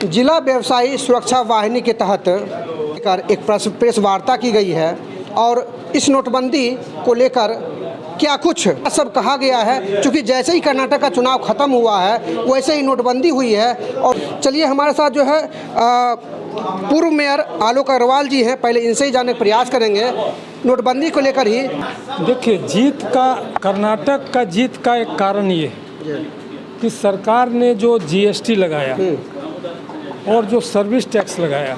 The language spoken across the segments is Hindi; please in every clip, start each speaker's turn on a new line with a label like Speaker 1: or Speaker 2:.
Speaker 1: जिला व्यवसायी सुरक्षा वाहिनी के तहत एक प्रेस वार्ता की गई है और इस नोटबंदी को लेकर क्या कुछ सब कहा गया है। क्योंकि जैसे ही कर्नाटक का चुनाव खत्म हुआ है वैसे ही नोटबंदी हुई है। और चलिए हमारे साथ जो है पूर्व मेयर आलोक अग्रवाल जी हैं, पहले इनसे ही जानने का प्रयास करेंगे नोटबंदी को लेकर ही।
Speaker 2: देखिए, कर्नाटक का जीत का एक कारण ये कि सरकार ने जो जीएसटी लगाया और जो सर्विस टैक्स लगाया,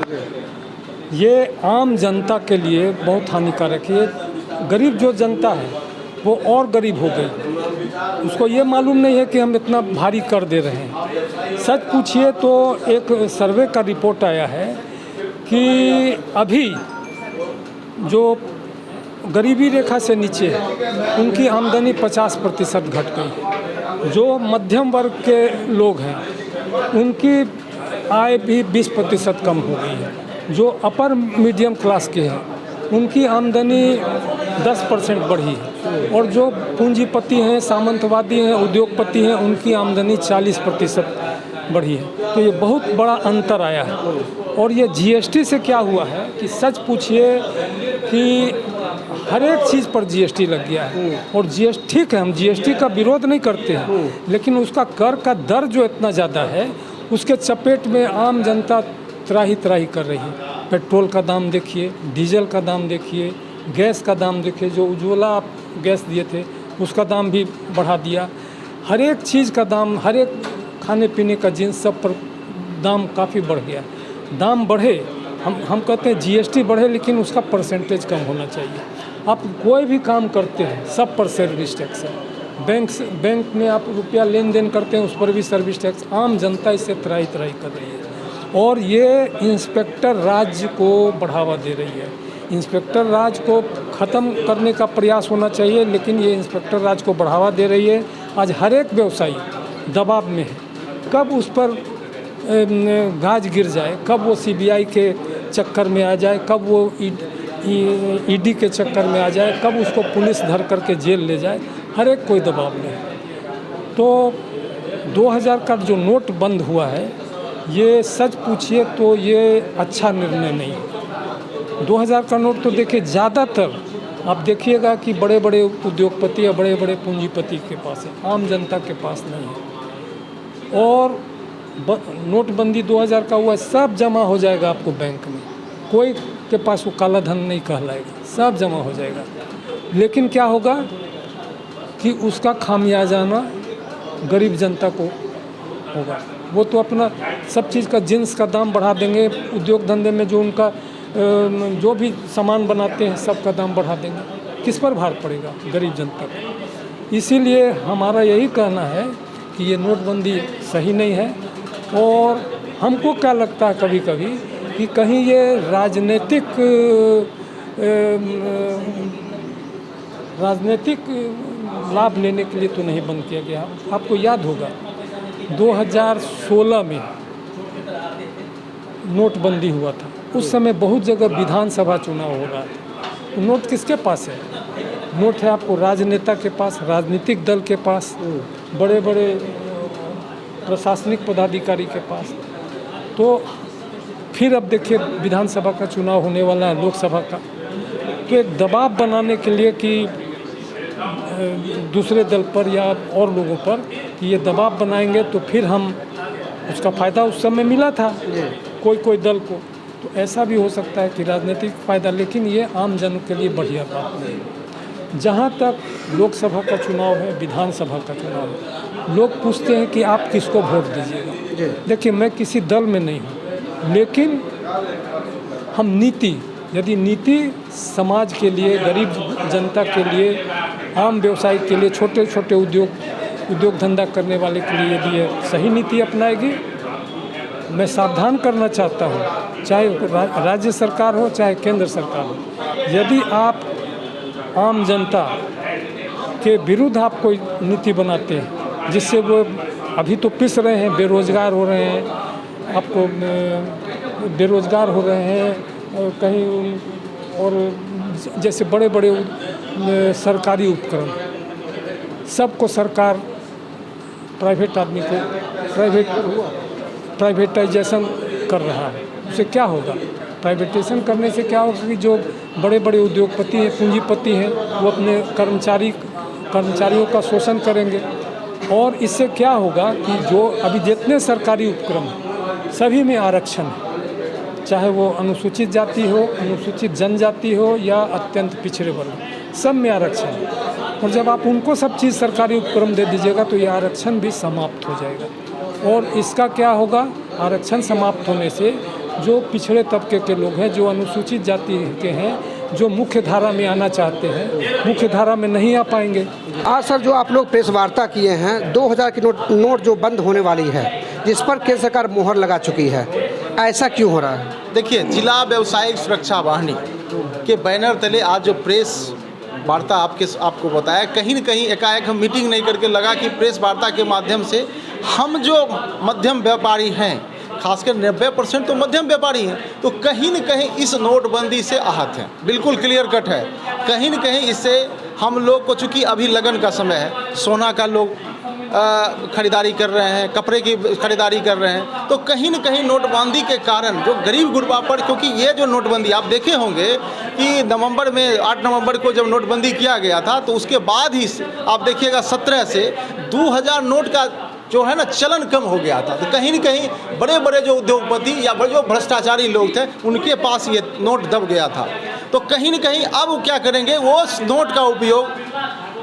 Speaker 2: ये आम जनता के लिए बहुत हानिकारक है। गरीब जो जनता है वो और गरीब हो गई, उसको ये मालूम नहीं है कि हम इतना भारी कर दे रहे हैं। सच पूछिए तो एक सर्वे का रिपोर्ट आया है कि अभी जो गरीबी रेखा से नीचे है उनकी आमदनी 50% घट गई। जो मध्यम वर्ग के लोग हैं उनकी आय भी 20% कम हो गई है। जो अपर मीडियम क्लास के हैं उनकी आमदनी 10% बढ़ी है और जो पूंजीपति हैं, सामंतवादी हैं, उद्योगपति हैं, उनकी आमदनी 40% बढ़ी है। तो ये बहुत बड़ा अंतर आया है। और ये जीएसटी से क्या हुआ है कि सच पूछिए कि हर एक चीज़ पर जीएसटी लग गया है। और जीएसटी ठीक है, हम जीएसटी का विरोध नहीं करते हैं, लेकिन उसका कर का दर जो इतना ज़्यादा है उसके चपेट में आम जनता त्राही त्राही कर रही है। पेट्रोल का दाम देखिए, डीजल का दाम देखिए, गैस का दाम देखिए, जो उज्ज्वला आप गैस दिए थे उसका दाम भी बढ़ा दिया। हर एक चीज़ का दाम, हर एक खाने पीने का जिन्स, सब पर दाम काफ़ी बढ़ गया। दाम बढ़े, हम कहते हैं जीएसटी बढ़े, लेकिन उसका परसेंटेज कम होना चाहिए। आप कोई भी काम करते हैं सब पर सर्विस टैक्स है। बैंक में आप रुपया लेन देन करते हैं उस पर भी सर्विस टैक्स। आम जनता इससे त्राही त्राही कर रही है और ये इंस्पेक्टर राज को बढ़ावा दे रही है। इंस्पेक्टर राज को ख़त्म करने का प्रयास होना चाहिए, लेकिन ये इंस्पेक्टर राज को बढ़ावा दे रही है। आज हर एक व्यवसायी दबाव में है, कब उस पर गाज गिर जाए, कब वो सीबीआई के चक्कर में आ जाए, कब वो ईडी के चक्कर में आ जाए, कब उसको पुलिस धर करके जेल ले जाए, हर एक कोई दबाव में है। तो 2000 का जो नोट बंद हुआ है ये सच पूछिए तो ये अच्छा निर्णय नहीं है। 2000 का नोट तो देखिए ज़्यादातर आप देखिएगा कि बड़े बड़े उद्योगपति या बड़े बड़े पूंजीपति के पास है, आम जनता के पास नहीं है। और नोटबंदी 2000 का हुआ, सब जमा हो जाएगा आपको बैंक में, कोई के पास वो काला धन नहीं कहलाएगा, सब जमा हो जाएगा। लेकिन क्या होगा कि उसका खामियाजाना गरीब जनता को होगा। वो तो अपना सब चीज़ का जिन्स का दाम बढ़ा देंगे, उद्योग धंधे में जो उनका जो भी सामान बनाते हैं सब का दाम बढ़ा देंगे। किस पर भार पड़ेगा? गरीब जनता पर। इसीलिए हमारा यही कहना है कि ये नोटबंदी सही नहीं है। और हमको क्या लगता है कभी कभी कि कहीं ये राजनीतिक लाभ लेने के लिए तो नहीं बंद किया गया। आपको याद होगा 2016 में नोटबंदी हुआ था, उस समय बहुत जगह विधानसभा चुनाव हो रहा था। तो नोट किसके पास है? नोट है आपको राजनेता के पास, राजनीतिक दल के पास, बड़े बड़े प्रशासनिक पदाधिकारी के पास। तो फिर अब देखिए विधानसभा का चुनाव होने वाला है, लोकसभा का। तो एक दबाव बनाने के लिए कि दूसरे दल पर या और लोगों पर कि ये दबाव बनाएंगे तो फिर हम उसका फ़ायदा उस समय मिला था कोई दल को, तो ऐसा भी हो सकता है कि राजनीतिक फ़ायदा, लेकिन ये आम जन के लिए बढ़िया बात नहीं। जहाँ तक लोकसभा का चुनाव है, विधानसभा का चुनाव है, लोग पूछते हैं कि आप किसको वोट दीजिएगा। देखिए, मैं किसी दल में नहीं हूँ, लेकिन हम यदि नीति समाज के लिए, गरीब जनता के लिए, आम व्यवसाय के लिए, छोटे छोटे उद्योग धंधा करने वाले के लिए यदि ये सही नीति अपनाएगी, मैं सावधान करना चाहता हूँ, चाहे राज्य सरकार हो चाहे केंद्र सरकार हो, यदि आप आम जनता के विरुद्ध आप कोई नीति बनाते हैं जिससे वो अभी तो पिस रहे हैं, बेरोजगार हो रहे हैं, आपको बेरोजगार हो रहे हैं कहीं, और जैसे बड़े बड़े सरकारी उपकरण सबको सरकार प्राइवेट आदमी को प्राइवेटाइजेशन कर रहा है। उससे क्या होगा? प्राइवेटाइजेशन करने से क्या होगा कि जो बड़े बड़े उद्योगपति हैं, पूंजीपति हैं, वो अपने कर्मचारियों का शोषण करेंगे। और इससे क्या होगा कि जो अभी जितने सरकारी उपक्रम हैं सभी में आरक्षण है, चाहे वो अनुसूचित जाति हो, अनुसूचित जनजाति हो या अत्यंत पिछड़े वर्ग, सब में आरक्षण है। और जब आप उनको सब चीज़ सरकारी उपक्रम दे दीजिएगा तो ये आरक्षण भी समाप्त हो जाएगा। और इसका क्या होगा? आरक्षण समाप्त होने से जो पिछड़े तबके के लोग हैं, जो अनुसूचित जाति के हैं, जो मुख्य धारा में आना चाहते हैं, मुख्य धारा में नहीं आ पाएंगे।
Speaker 1: आज सर जो आप लोग प्रेस वार्ता किए हैं, 2000 की नोट जो बंद होने वाली है, जिस पर केंद्र सरकार मोहर लगा चुकी है, ऐसा क्यों हो रहा है?
Speaker 3: देखिए, जिला व्यवसायिक सुरक्षा वाहिनी के बैनर तले आज जो प्रेस वार्ता आपको बताया, कहीं न कहीं एकाएक हम मीटिंग नहीं करके लगा कि प्रेस वार्ता के माध्यम से हम जो मध्यम व्यापारी हैं, खासकर 90% तो मध्यम व्यापारी हैं, तो कहीं न कहीं इस नोटबंदी से आहत हैं। बिल्कुल क्लियर कट है। कहीं न कहीं इससे हम लोग को, चूँकि अभी लगन का समय है, सोना का लोग खरीदारी कर रहे हैं, कपड़े की खरीदारी कर रहे हैं, तो कहीं न कहीं नोटबंदी के कारण जो गरीब गुरबा पर, क्योंकि ये जो नोटबंदी आप देखे होंगे कि नवंबर में 8 नवंबर को जब नोटबंदी किया गया था, तो उसके बाद ही आप देखिएगा 17 से 2000 नोट का जो है ना चलन कम हो गया था। तो कहीं न कहीं बड़े बड़े जो उद्योगपति या जो भ्रष्टाचारी लोग थे, उनके पास ये नोट दब गया था। तो कहीं न कहीं अब वो क्या करेंगे, वो नोट का उपयोग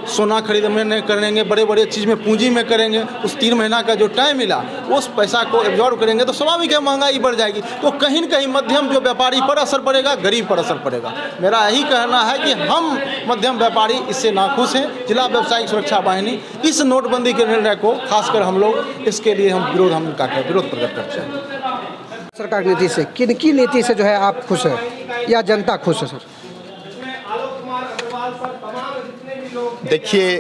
Speaker 3: सोना खरीदने में करेंगे, बड़े बड़े चीज़ में पूंजी में करेंगे। उस 3 महीना का जो टाइम मिला, उस पैसा को एब्जॉर्ब करेंगे, तो स्वाभाविक है महंगाई बढ़ जाएगी। तो कहीं न कहीं मध्यम जो व्यापारी पर असर पड़ेगा, गरीब पर असर पड़ेगा। मेरा यही कहना है कि हम मध्यम व्यापारी इससे नाखुश हैं। जिला व्यवसायिक सुरक्षा वाहिनी इस नोटबंदी के निर्णय को खासकर हम लोग इसके लिए हम उनका विरोध प्रकट करते हैं।
Speaker 1: सरकार की नीति से, किनकी नीति से जो है आप खुश हैं या जनता खुश है सर?
Speaker 4: देखिए,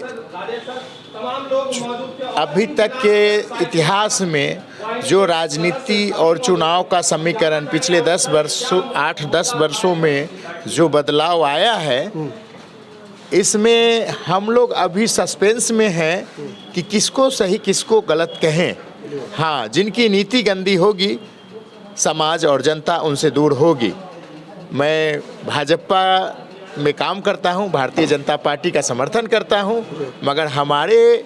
Speaker 4: अभी तक के इतिहास में जो राजनीति और चुनाव का समीकरण पिछले 8-10 वर्षों में जो बदलाव आया है, इसमें हम लोग अभी सस्पेंस में हैं कि किसको सही किसको गलत कहें। हाँ, जिनकी नीति गंदी होगी, समाज और जनता उनसे दूर होगी। मैं भाजपा में काम करता हूं, भारतीय जनता पार्टी का समर्थन करता हूं, मगर हमारे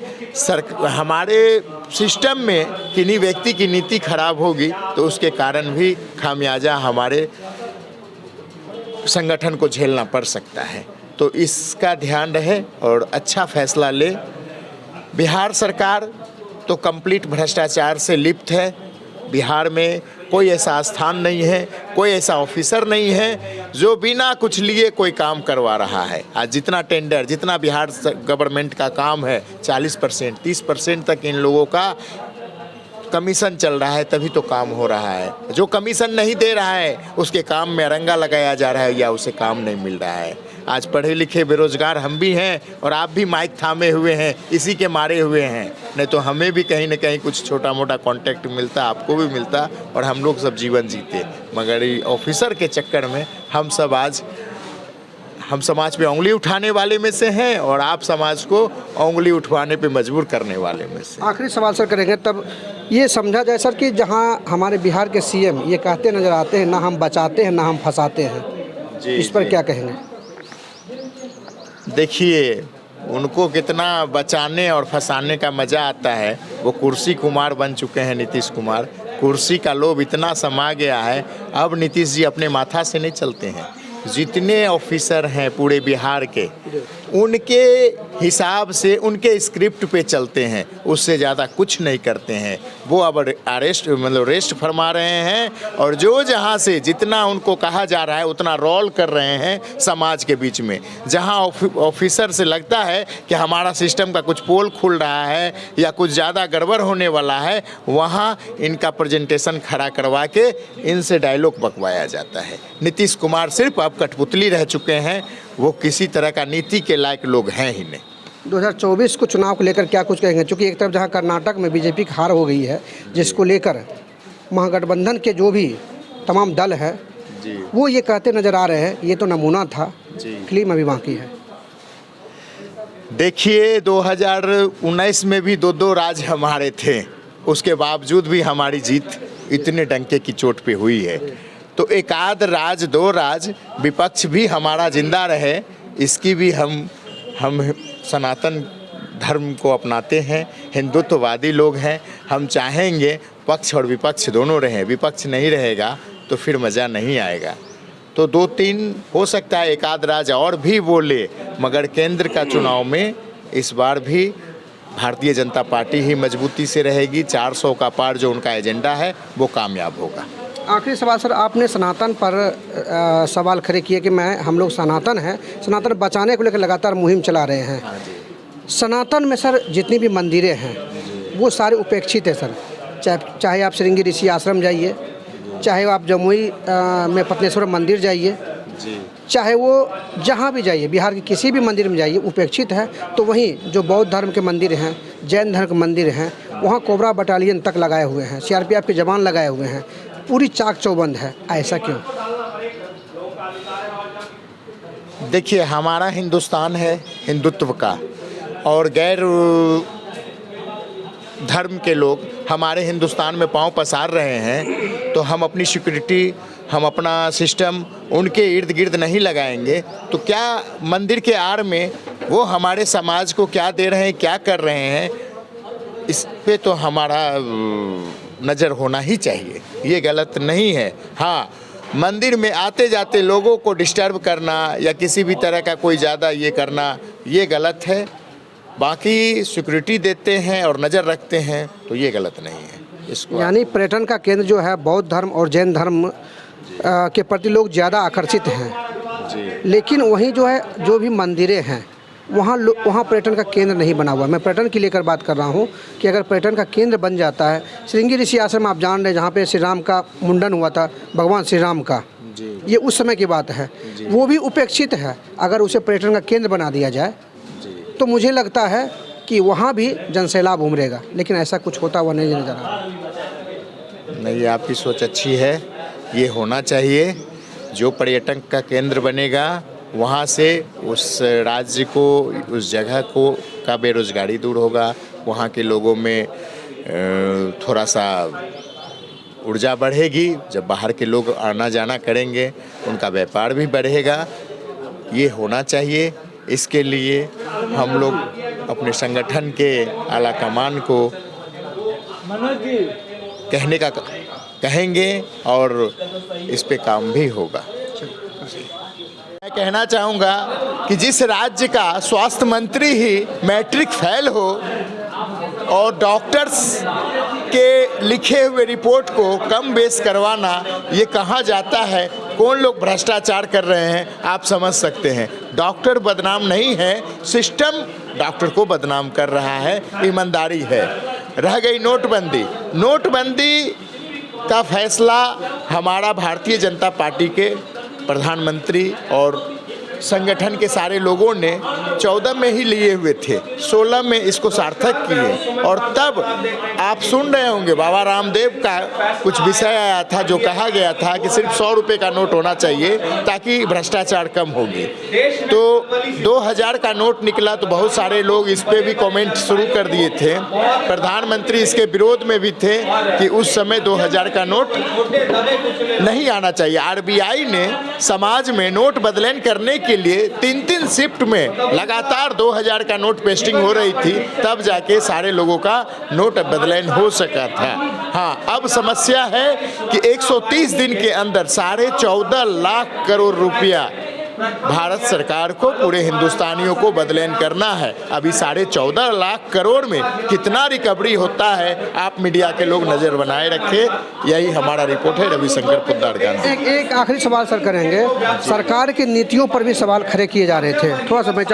Speaker 4: सिस्टम में किन्हीं व्यक्ति की नीति खराब होगी तो उसके कारण भी खामियाजा हमारे संगठन को झेलना पड़ सकता है। तो इसका ध्यान रहे और अच्छा फैसला ले। बिहार सरकार तो कंप्लीट भ्रष्टाचार से लिप्त है। बिहार में कोई ऐसा स्थान नहीं है, कोई ऐसा ऑफिसर नहीं है जो बिना कुछ लिए कोई काम करवा रहा है। आज जितना टेंडर, जितना बिहार गवर्नमेंट का काम है, 40%, 30% तक इन लोगों का कमीशन चल रहा है, तभी तो काम हो रहा है। जो कमीशन नहीं दे रहा है उसके काम में अरंगा लगाया जा रहा है या उसे काम नहीं मिल रहा है। आज पढ़े लिखे बेरोजगार हम भी हैं और आप भी माइक थामे हुए हैं, इसी के मारे हुए हैं। नहीं तो हमें भी कहीं ना कहीं कुछ छोटा मोटा कांटेक्ट मिलता, आपको भी मिलता और हम लोग सब जीवन जीते। मगर ये ऑफिसर के चक्कर में हम समाज पे उंगली उठाने वाले में से हैं और आप समाज को उंगली उठवाने पे मजबूर करने वाले में से।
Speaker 1: आखिरी सवाल सर करेंगे, तब ये समझा जाए सर कि जहां हमारे बिहार के सीएम ये कहते नज़र आते हैं, ना हम बचाते हैं ना हम फंसाते हैं, इस पर क्या कहेंगे?
Speaker 4: देखिए, उनको कितना बचाने और फंसाने का मज़ा आता है। वो कुर्सी कुमार बन चुके हैं नीतीश कुमार। कुर्सी का लोभ इतना समा गया है, अब नीतीश जी अपने माथा से नहीं चलते हैं। जितने ऑफिसर हैं पूरे बिहार के, उनके हिसाब से उनके स्क्रिप्ट पे चलते हैं, उससे ज़्यादा कुछ नहीं करते हैं। वो अब रेस्ट फरमा रहे हैं और जो जहाँ से जितना उनको कहा जा रहा है उतना रोल कर रहे हैं समाज के बीच में। जहाँ ऑफिसर से लगता है कि हमारा सिस्टम का कुछ पोल खुल रहा है या कुछ ज़्यादा गड़बड़ होने वाला है, वहाँ इनका प्रेजेंटेशन खड़ा करवा के इनसे डायलॉग बकवाया जाता है। नीतीश कुमार सिर्फ अब कठपुतली रह चुके हैं, वो किसी तरह का नीति के लायक लोग हैं ही नहीं।
Speaker 1: 2024 को चुनाव को लेकर क्या कुछ कहेंगे? क्योंकि एक तरफ जहां कर्नाटक में बीजेपी की हार हो गई है, जिसको लेकर महागठबंधन के जो भी तमाम दल है
Speaker 4: जी,
Speaker 1: वो ये कहते नज़र आ रहे हैं ये तो नमूना था, फिल्म अभी बाकी है।
Speaker 4: देखिए 2019 में भी दो राज हमारे थे, उसके बावजूद भी हमारी जीत इतने डंके की चोट पे हुई है। तो एक आध राज दो राज विपक्ष भी हमारा जिंदा रहे, इसकी भी हम सनातन धर्म को अपनाते हैं, हिंदुत्ववादी लोग हैं। हम चाहेंगे पक्ष और विपक्ष दोनों रहें, विपक्ष नहीं रहेगा तो फिर मज़ा नहीं आएगा। तो 2-3 हो सकता है एक आध राज और भी बोले, मगर केंद्र का चुनाव में इस बार भी भारतीय जनता पार्टी ही मजबूती से रहेगी। 400 का पार जो उनका एजेंडा है वो कामयाब होगा।
Speaker 1: आखिरी सवाल सर, आपने सनातन पर सवाल खड़े किए कि हम लोग सनातन हैं, सनातन बचाने को लेकर लगातार मुहिम चला रहे हैं। सनातन में सर जितनी भी मंदिरें हैं वो सारे उपेक्षित है सर। चाहे आप श्रृंगी ऋषि आश्रम जाइए, चाहे आप जमुई में पत्नेश्वर मंदिर जाइए, चाहे वो जहाँ भी जाइए, बिहार के किसी भी मंदिर में जाइए, उपेक्षित है। तो वहीं जो बौद्ध धर्म के मंदिर हैं, जैन धर्म के मंदिर हैं, वहाँ कोबरा बटालियन तक लगाए हुए हैं, CRPF के जवान लगाए हुए हैं, पूरी चाक चौबंद है। ऐसा क्यों?
Speaker 4: देखिए हमारा हिंदुस्तान है हिंदुत्व का, और गैर धर्म के लोग हमारे हिंदुस्तान में पांव पसार रहे हैं, तो हम अपनी सिक्योरिटी, हम अपना सिस्टम उनके इर्द गिर्द नहीं लगाएंगे तो क्या मंदिर के आड़ में वो हमारे समाज को क्या दे रहे हैं, क्या कर रहे हैं, इस पे तो हमारा नज़र होना ही चाहिए। ये गलत नहीं है। हाँ, मंदिर में आते जाते लोगों को डिस्टर्ब करना या किसी भी तरह का कोई ज़्यादा ये करना, ये गलत है। बाकी सिक्योरिटी देते हैं और नज़र रखते हैं तो ये गलत नहीं है। इसको
Speaker 1: यानी पर्यटन का केंद्र जो है बौद्ध धर्म और जैन धर्म के प्रति लोग ज़्यादा आकर्षित हैं जी। लेकिन वहीं जो है जो भी मंदिरें हैं वहाँ पर्यटन का केंद्र नहीं बना हुआ। मैं पर्यटन की लेकर बात कर रहा हूँ कि अगर पर्यटन का केंद्र बन जाता है, श्रृंगी ऋषि आश्रम आप जान रहे हैं जहाँ पे श्री राम का मुंडन हुआ था, भगवान श्री राम का, ये उस समय की बात है, वो भी उपेक्षित है। अगर उसे पर्यटन का केंद्र बना दिया जाए तो मुझे लगता है कि वहाँ भी जनसैलाब उमड़ेगा, लेकिन ऐसा कुछ होता हुआ नहीं नजर आ रहा।
Speaker 4: नहीं, आपकी सोच अच्छी है, ये होना चाहिए। जो पर्यटन का केंद्र बनेगा वहाँ से उस राज्य को, उस जगह को का बेरोजगारी दूर होगा, वहाँ के लोगों में थोड़ा सा ऊर्जा बढ़ेगी। जब बाहर के लोग आना जाना करेंगे उनका व्यापार भी बढ़ेगा। ये होना चाहिए। इसके लिए हम लोग अपने संगठन के आला कमान को कहेंगे और इस पे काम भी होगा। मैं कहना चाहूँगा कि जिस राज्य का स्वास्थ्य मंत्री ही मैट्रिक फेल हो और डॉक्टर्स के लिखे हुए रिपोर्ट को कम बेस करवाना, ये कहाँ जाता है? कौन लोग भ्रष्टाचार कर रहे हैं आप समझ सकते हैं। डॉक्टर बदनाम नहीं है, सिस्टम डॉक्टर को बदनाम कर रहा है, ईमानदारी है। रह गई नोटबंदी। नोटबंदी का फैसला हमारा भारतीय जनता पार्टी के प्रधानमंत्री और संगठन के सारे लोगों ने 14 में ही लिए हुए थे, 16 में इसको सार्थक किए। और तब आप सुन रहे होंगे बाबा रामदेव का कुछ विषय आया था जो कहा गया था कि सिर्फ 100 रुपये का नोट होना चाहिए ताकि भ्रष्टाचार कम होगी। तो 2000 का नोट निकला तो बहुत सारे लोग इस पर भी कमेंट शुरू कर दिए थे। प्रधानमंत्री इसके विरोध में भी थे कि उस समय 2000 का नोट नहीं आना चाहिए। RBI ने समाज में नोट बदलाव करने के लिए 3-3 शिफ्ट में लगातार 2000 का नोट पेस्टिंग हो रही थी, तब जाके सारे लोगों का नोट बदलाव हो सका था। हाँ, अब समस्या है कि 130 दिन के अंदर 14.5 लाख करोड़ रुपया भारत सरकार को, पूरे हिंदुस्तानियों को बदलाव करना है। अभी 14.5 लाख करोड़ में कितना रिकवरी होता है, आप मीडिया के लोग नज़र बनाए रखें। यही हमारा रिपोर्ट है। रविशंकर पोद्दार गांधी।
Speaker 1: एक आखिरी सवाल सर करेंगे। सरकार की नीतियों पर भी सवाल खड़े किए जा रहे थे, थोड़ा सा मैं